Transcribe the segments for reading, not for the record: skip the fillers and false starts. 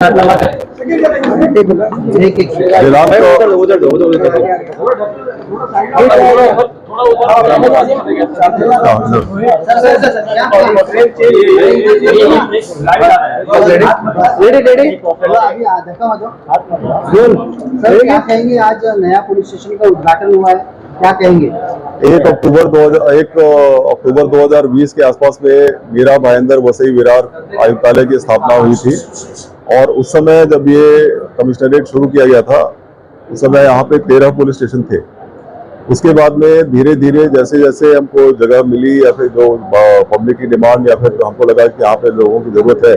क्या कहेंगे, आज नया पुलिस स्टेशन का उद्घाटन हुआ है, क्या कहेंगे? 1 अक्टूबर 2020 के आसपास में मीरा भाईंदर वसई विरार आयुक्तालय की स्थापना हुई थी और उस समय जब ये कमिश्नरेट शुरू किया गया था उस समय यहाँ पे 13 पुलिस स्टेशन थे। उसके बाद में धीरे धीरे जैसे जैसे हमको जगह मिली या फिर जो पब्लिक की डिमांड या फिर हमको लगा कि यहाँ पे लोगों की जरूरत है,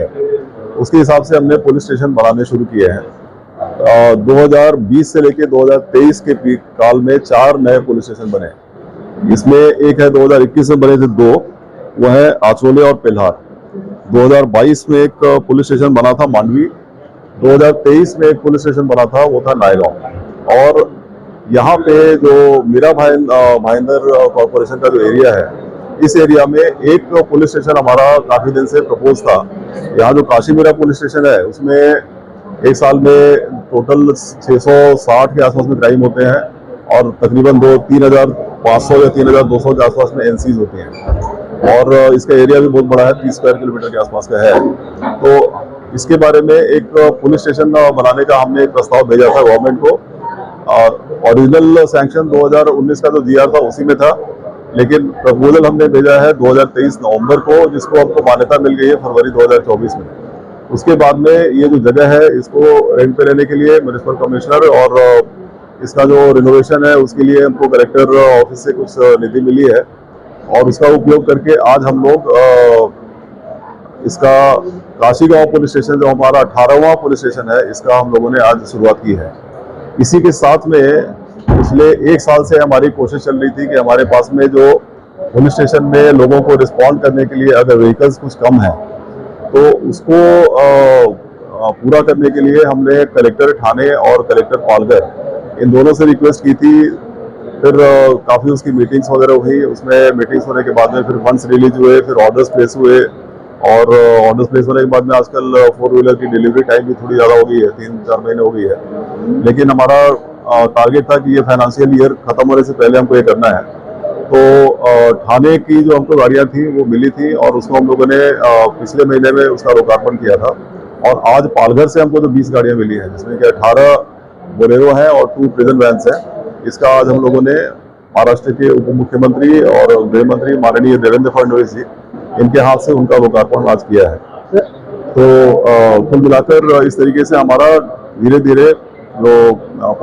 उसके हिसाब से हमने पुलिस स्टेशन बनाने शुरू किए हैं। 2020 से लेकर 2023 के पीक काल में 4 नए पुलिस स्टेशन बने। इसमें एक है 2021 में बने थे 2, वो है आचोले और पिल्हार। 2022 में एक पुलिस स्टेशन बना था मांडवी। 2023 में एक पुलिस स्टेशन बना था, वो था नायगांव। और यहाँ पे जो मीरा भाईंदर कॉर्पोरेशन का जो एरिया है, इस एरिया में एक पुलिस स्टेशन हमारा काफी दिन से प्रपोज था। यहाँ जो काशी मीरा पुलिस स्टेशन है उसमें एक साल में टोटल 660 के आसपास में क्राइम होते हैं और तकरीबन 3,500 या 3,200 के आसपास में एनसीज होती हैं और इसका एरिया भी बहुत बड़ा है, 30 स्क्वायर किलोमीटर के आसपास का है। तो इसके बारे में एक पुलिस स्टेशन बनाने का हमने एक प्रस्ताव भेजा था गवर्नमेंट को। ओरिजिनल सैंक्शन 2019 का जो जीआर था उसी में था, लेकिन प्रपोजल हमने भेजा है 2023 नवंबर को, जिसको हमको मान्यता मिल गई है फरवरी 2024 में। उसके बाद में ये जो जगह है इसको रेंट पे लेने के लिए म्युनिसिपल कमिश्नर और इसका जो रिनोवेशन है उसके लिए हमको कलेक्टर ऑफिस से कुछ निधि मिली है और उसका उपयोग करके आज हम लोग इसका काशीगांव पुलिस स्टेशन जो हमारा 18वां पुलिस स्टेशन है, इसका हम लोगों ने आज शुरुआत की है। इसी के साथ में पिछले 1 साल से हमारी कोशिश चल रही थी कि हमारे पास में जो पुलिस स्टेशन में लोगों को रिस्पॉन्ड करने के लिए अगर व्हीकल्स कुछ कम है तो उसको पूरा करने के लिए हमने कलेक्टर ठाणे और कलेक्टर पालघर इन दोनों से रिक्वेस्ट की थी। फिर काफ़ी उसकी मीटिंग्स वगैरह हुई। उसमें मीटिंग्स होने के बाद में फिर फंड्स रिलीज हुए, फिर ऑर्डर्स प्लेस हुए और ऑर्डर्स प्लेस होने के बाद में आजकल 4 व्हीलर की डिलीवरी टाइम भी थोड़ी ज़्यादा हो गई है, 3-4 महीने हो गई है। लेकिन हमारा टारगेट था कि ये फाइनेंशियल ईयर खत्म होने से पहले हमको ये करना है। तो ठाणे की जो हमको गाड़ियाँ थी वो मिली थी और उसको हम लोगों ने पिछले महीने में उसका लोकार्पण किया था। और आज पालघर से हमको जो 20 गाड़ियाँ मिली हैं, जिसमें कि 18 बोलेरो हैं और 2 प्रिजन वैन्स हैं, इसका आज हम लोगों ने महाराष्ट्र के उप मुख्यमंत्री और गृह मंत्री माननीय देवेंद्र फडणवीस जी, इनके हाथ से उनका लोकार्पण आज किया है। तो कुल मिलाकर इस तरीके से हमारा धीरे धीरे जो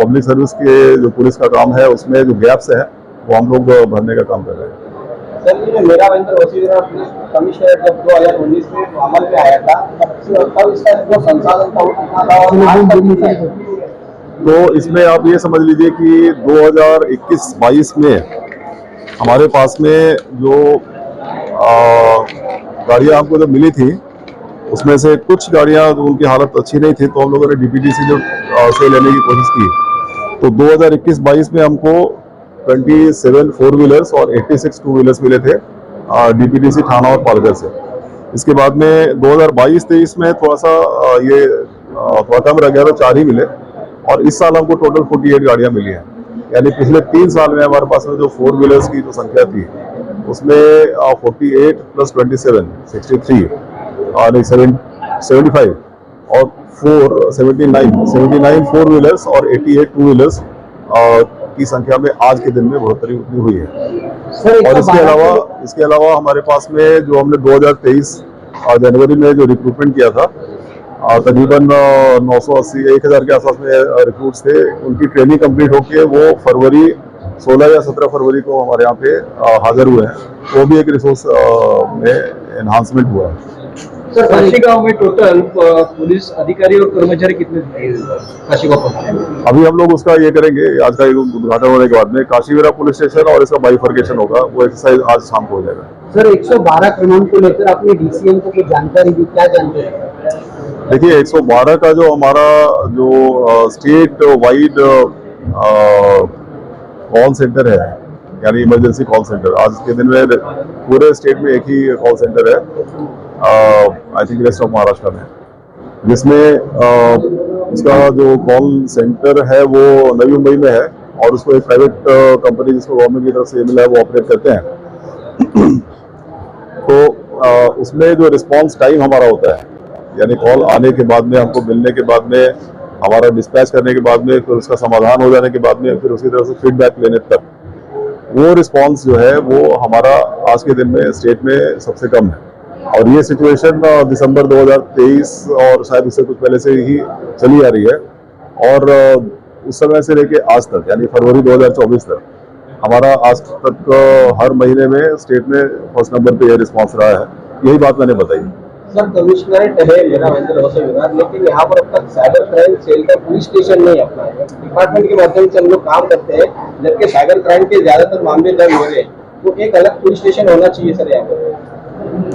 पब्लिक सर्विस के जो पुलिस का काम है उसमें जो गैप्स है वो हम लोग भरने का काम कर रहे हैं। सर, ये मीरा भाईंदर वसई विरार पुलिस कमिश्नर जब 2019 में अमल में आया था तब इसका जो संसाधन था वो कितना था और आज तक नहीं है? तो इसमें आप ये समझ लीजिए कि 2021-22 में हमारे पास में जो गाड़ियाँ हमको जो मिली थी उसमें से कुछ गाड़ियाँ उनकी हालत अच्छी नहीं थी, तो हम लोगों ने डीपीटीसी से लेने की कोशिश की। तो 2021-22 में हमको 27 4 व्हीलर्स और 86 2 व्हीलर्स मिले थे डीपीटीसी थाना और पालघर से। इसके बाद में 2022-23 में थोड़ा सा ये थोड़ा कम रह गया, तो 4 ही मिले और इस साल हमको टोटल 48 गाड़ियाँ मिली हैं। यानी पिछले 3 साल में हमारे पास में जो 4 व्हीलर्स की जो संख्या थी उसमें 48 + 27 63 और 75 और 79 4 व्हीलर्स और 88 2 व्हीलर्स की संख्या में आज के दिन में बढ़ोतरी हुई है। और इसके अलावा हमारे पास में जो हमने 2023 जनवरी में जो रिक्रूटमेंट किया था, तकरीबन 980 1000 के आसपास में रिक्रूट्स थे, उनकी ट्रेनिंग कंप्लीट होकर वो फरवरी 16 या 17 फरवरी को हमारे यहाँ पे हाजिर हुए हैं। वो भी एक रिसोर्स में एनहांसमेंट हुआ है। सर, काशीगांव में टोटल पुलिस अधिकारी और कर्मचारी कितने थे काशीगांव में? अभी हम लोग उसका ये करेंगे, आज का उद्घाटन होने के बाद में काशीवीरा पुलिस स्टेशन और इसका बाइफर्केशन होगा, वो एक्सरसाइज आज शाम को हो जाएगा। सर, 112 क्रमांक को लेकर आपने डीसीएम को कुछ जानकारी दी, क्या जानकारी? देखिए, 112 का जो हमारा जो स्टेट वाइड कॉल सेंटर है, यानी इमरजेंसी कॉल सेंटर, आज के दिन में पूरे स्टेट में एक ही कॉल सेंटर है, I think rest of Maharashtra में। जिसमें उसका जो कॉल सेंटर है वो नवी मुंबई में है और उसको एक प्राइवेट कंपनी जिसको गवर्नमेंट की तरफ से मिला है वो ऑपरेट करते हैं। तो उसमें जो रिस्पांस टाइम हमारा होता है, यानी कॉल आने के बाद में, हमको मिलने के बाद में, हमारा डिस्पैच करने के बाद में, फिर उसका समाधान हो जाने के बाद में, फिर उसकी तरफ से फीडबैक लेने तक, वो रिस्पांस जो है वो हमारा आज के दिन में स्टेट में सबसे कम है। और ये सिचुएशन दिसंबर 2023 और शायद उससे कुछ पहले से ही चली आ रही है और उस समय से लेके आज तक यानी फरवरी 2024 तक हमारा आज तक हर महीने में स्टेट में फर्स्ट नंबर पे ये रिस्पांस रहा है। यही बात मैंने बताई। सर, कमिश्नरेट है मीरा भाईंदर वसई विरार, लेकिन यहाँ पर अब तक साइबर क्राइम सेल का पुलिस स्टेशन नहीं अपना है। डिपार्टमेंट के माध्यम से हम लोग काम करते हैं, जबकि साइबर क्राइम के ज्यादातर मामले दर्ज हो रहे हैं, तो एक अलग पुलिस स्टेशन होना चाहिए सर यहाँ पर।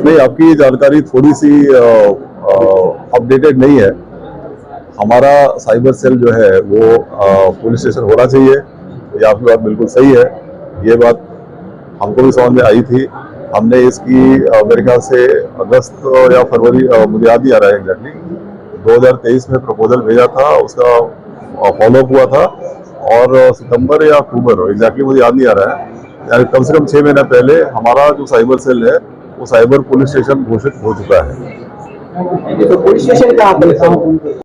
नहीं, आपकी जानकारी थोड़ी सी अपडेटेड नहीं है। हमारा साइबर सेल जो है वो पुलिस स्टेशन होना चाहिए, ये आपकी बात बिल्कुल सही है। ये बात हमको भी समझ में आई थी। हमने इसकी मेरे ख्याल से अगस्त या फरवरी, मुझे याद नहीं आ रहा है एग्जैक्टली, 2023 में प्रपोजल भेजा था, उसका फॉलोअप हुआ था और सितंबर या अक्टूबर, एग्जैक्टली मुझे याद नहीं आ रहा है, यानी कम से कम 6 महीने पहले हमारा जो साइबर सेल है वो साइबर पुलिस स्टेशन घोषित हो चुका है। तो पुलिस स्टेशन कहाँ पर है?